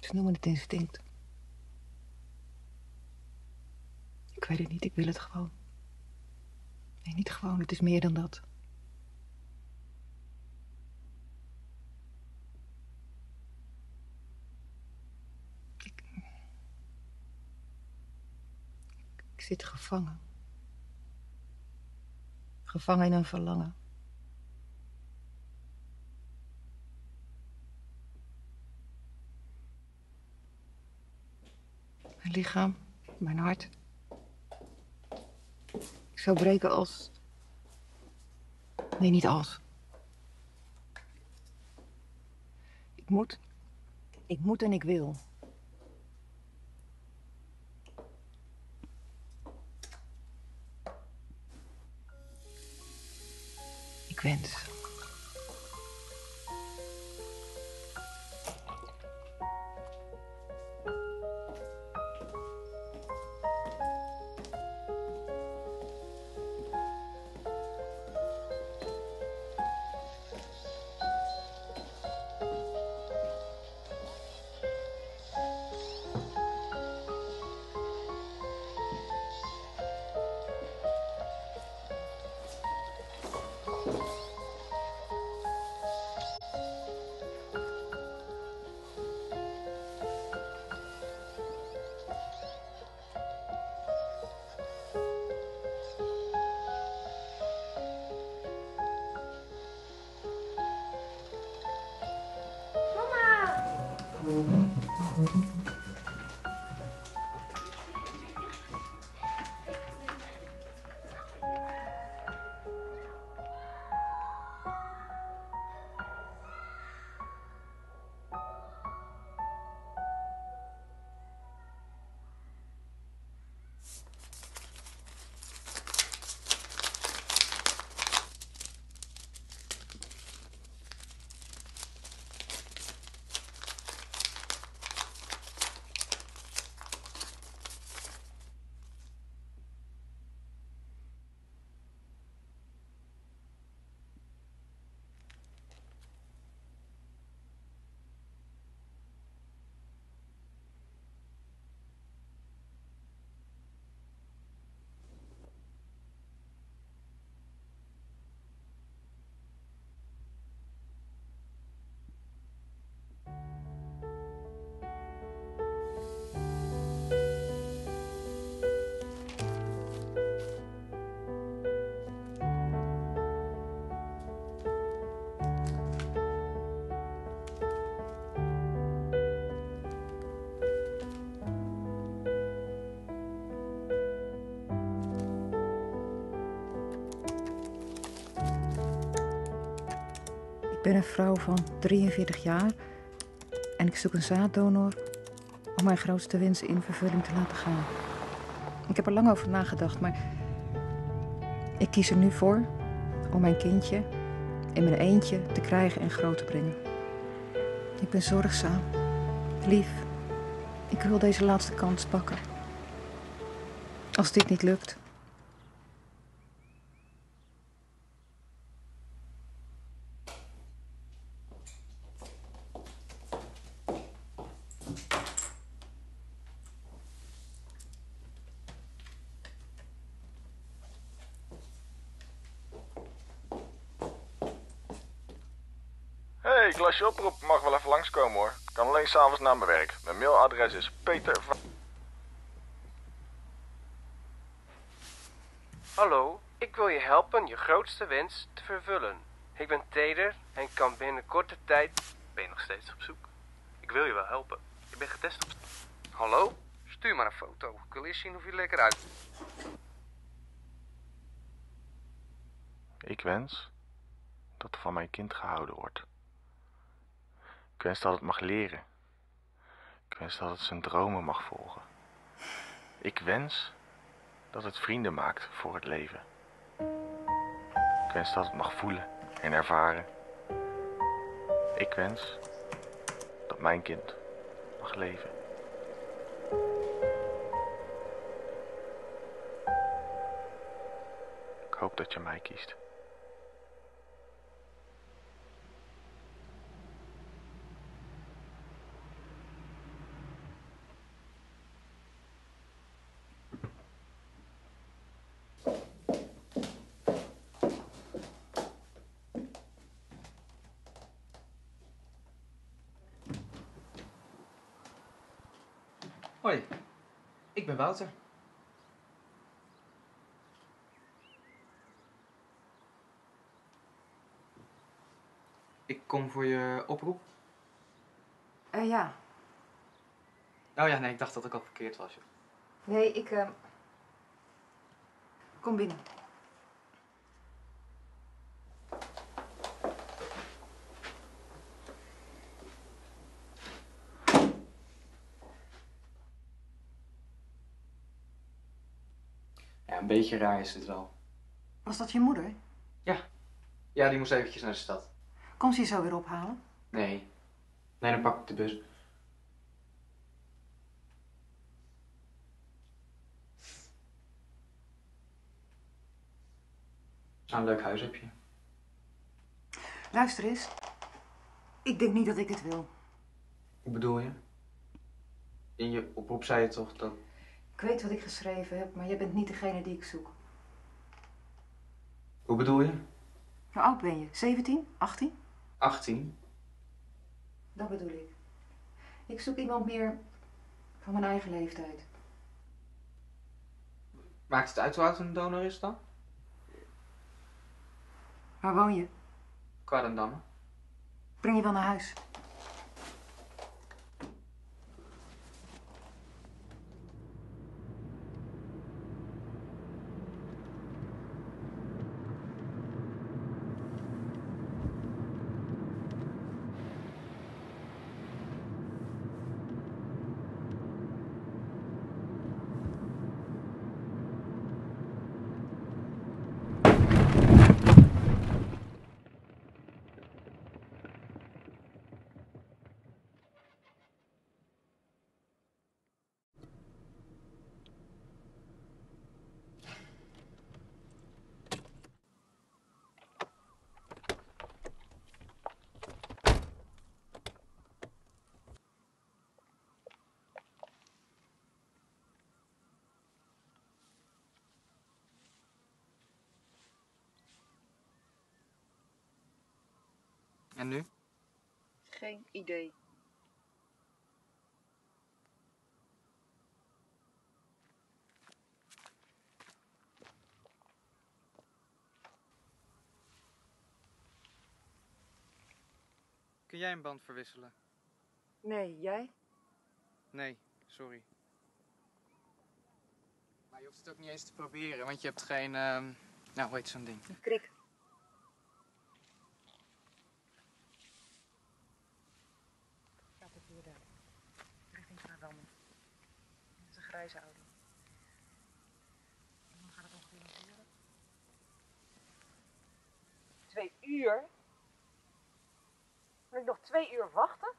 Ze noemen het instinct. Ik weet het niet, ik wil het gewoon. Nee, niet gewoon, het is meer dan dat. Ik zit gevangen. Gevangen in een verlangen. Mijn lichaam, mijn hart. Ik zou breken als... Nee, niet als. Ik moet en ik wil. Ik wens. Ik ben een vrouw van 43 jaar en ik zoek een zaaddonor om mijn grootste wensen in vervulling te laten gaan. Ik heb er lang over nagedacht, maar ik kies er nu voor om mijn kindje in mijn eentje te krijgen en groot te brengen. Ik ben zorgzaam, lief. Ik wil deze laatste kans pakken. Als dit niet lukt... Hey, klasje oproep mag wel even langskomen hoor. Kan alleen s'avonds na mijn werk. Mijn mailadres is Peter van... Hallo, ik wil je helpen je grootste wens te vervullen. Ik ben Teder en kan binnen korte tijd... Ben je nog steeds op zoek? Ik wil je wel helpen. Ik ben getest op... Hallo? Stuur maar een foto. Ik wil eerst zien hoe je er lekker uit. Ik wens dat er van mijn kind gehouden wordt. Ik wens dat het mag leren. Ik wens dat het zijn dromen mag volgen. Ik wens dat het vrienden maakt voor het leven. Ik wens dat het mag voelen en ervaren. Ik wens dat mijn kind mag leven. Ik hoop dat je mij kiest. Hoi, ik ben Wouter. Ik kom voor je oproep. Ja. Oh ja, nee, ik dacht dat ik al verkeerd was. Joh. Nee, ik... Kom binnen. Ja, een beetje raar is het wel. Was dat je moeder? Ja, die moest eventjes naar de stad. Kom ze je zo weer ophalen? Nee. Nee, dan pak ik de bus. Nou, een leuk huis heb je. Luister eens. Ik denk niet dat ik het wil. Hoe bedoel je? In je oproep zei je toch dat... Ik weet wat ik geschreven heb, maar jij bent niet degene die ik zoek. Hoe bedoel je? Hoe oud ben je? 17? 18? 18? Dat bedoel ik. Ik zoek iemand meer van mijn eigen leeftijd. Maakt het uit hoe oud een donor is dan? Waar woon je? Kwadendamme. Breng je wel naar huis? En nu? Geen idee. Kun jij een band verwisselen? Nee, jij? Nee, sorry. Maar je hoeft het ook niet eens te proberen, want je hebt geen... Nou, hoe heet zo'n ding? Krik. Laat het hier daar. Richting Kraadammen. Dat is een grijze Audi. En dan gaat het ongeveer nog duren. 2 uur? Moet ik nog 2 uur wachten?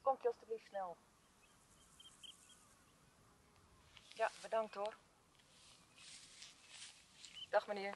Komt je alstublieft snel. Ja, bedankt hoor. Dag meneer.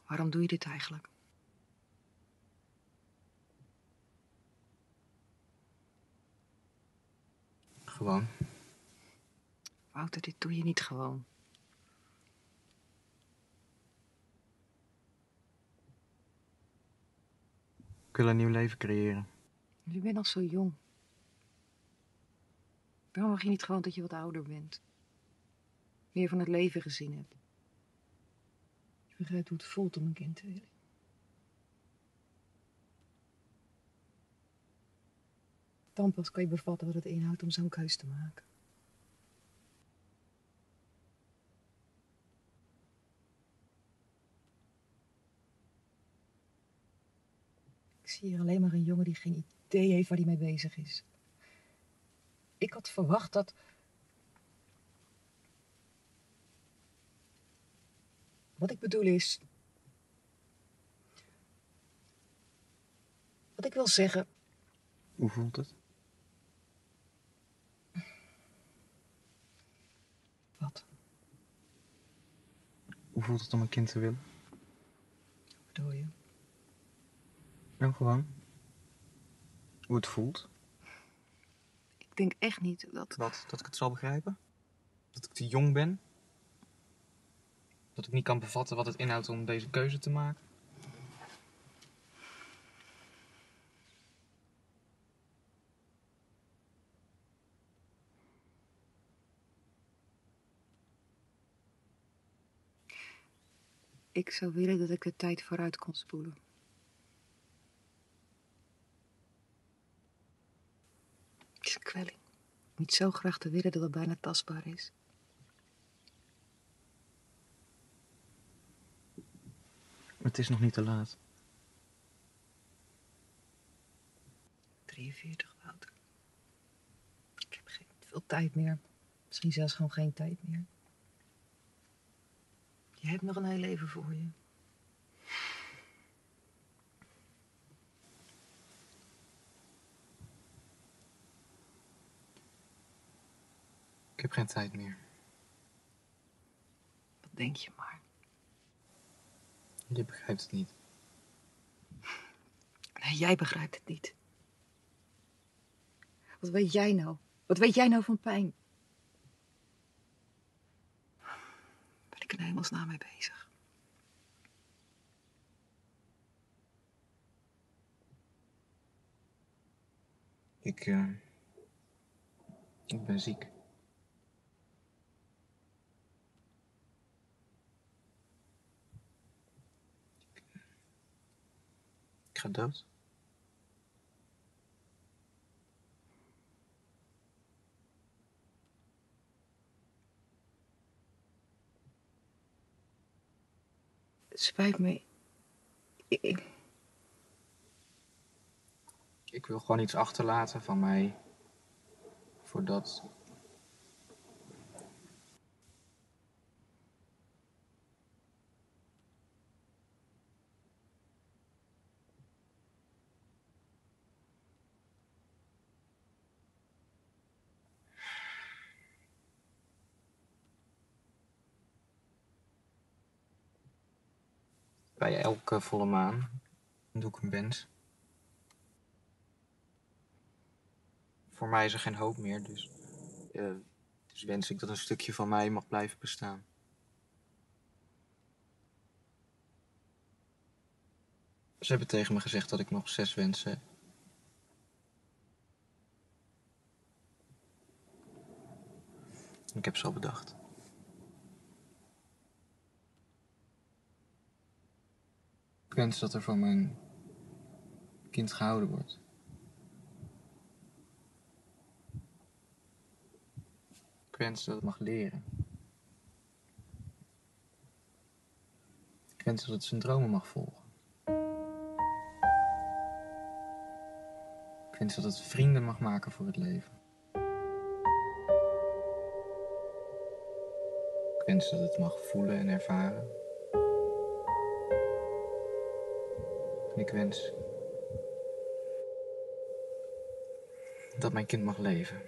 Waarom doe je dit eigenlijk? Gewoon. Wouter, dit doe je niet gewoon. Ik wil een nieuw leven creëren. Je bent nog zo jong. Waarom mag je niet gewoon dat je wat ouder bent? Meer van het leven gezien hebt. Je begrijpt hoe het voelt om een kind te willen. Dan pas kan je bevatten wat het inhoudt om zo'n keus te maken. Ik zie hier alleen maar een jongen die geen idee heeft waar hij mee bezig is. Ik had verwacht dat... Wat ik bedoel is... Wat ik wil zeggen... Hoe voelt het? Wat? Hoe voelt het om een kind te willen? Wat bedoel je? Nou, gewoon. Hoe het voelt. Ik denk echt niet dat... Dat ik het zal begrijpen? Dat ik te jong ben? Dat ik niet kan bevatten wat het inhoudt om deze keuze te maken? Ik zou willen dat ik de tijd vooruit kon spoelen. Het is een kwelling. Niet zo graag te willen dat het bijna tastbaar is. Maar het is nog niet te laat. 43, Wouter. Ik heb geen veel tijd meer. Misschien zelfs gewoon geen tijd meer. Je hebt nog een heel leven voor je. Ik heb geen tijd meer. Wat denk je maar? Je begrijpt het niet. Nee, jij begrijpt het niet. Wat weet jij nou? Wat weet jij nou van pijn? Ben ik er in hemelsnaam mee bezig? Ik ben ziek. Ik ga dood. Het spijt me. Ik wil gewoon iets achterlaten van mij. Voordat... Bij elke volle maan doe ik een wens. Voor mij is er geen hoop meer, dus wens ik dat een stukje van mij mag blijven bestaan. Ze hebben tegen me gezegd dat ik nog 6 wensen heb. Ik heb zo bedacht. Ik wens dat er van mijn kind gehouden wordt. Ik wens dat het mag leren. Ik wens dat het zijn dromen mag volgen. Ik wens dat het vrienden mag maken voor het leven. Ik wens dat het mag voelen en ervaren. En ik wens dat mijn kind mag leven.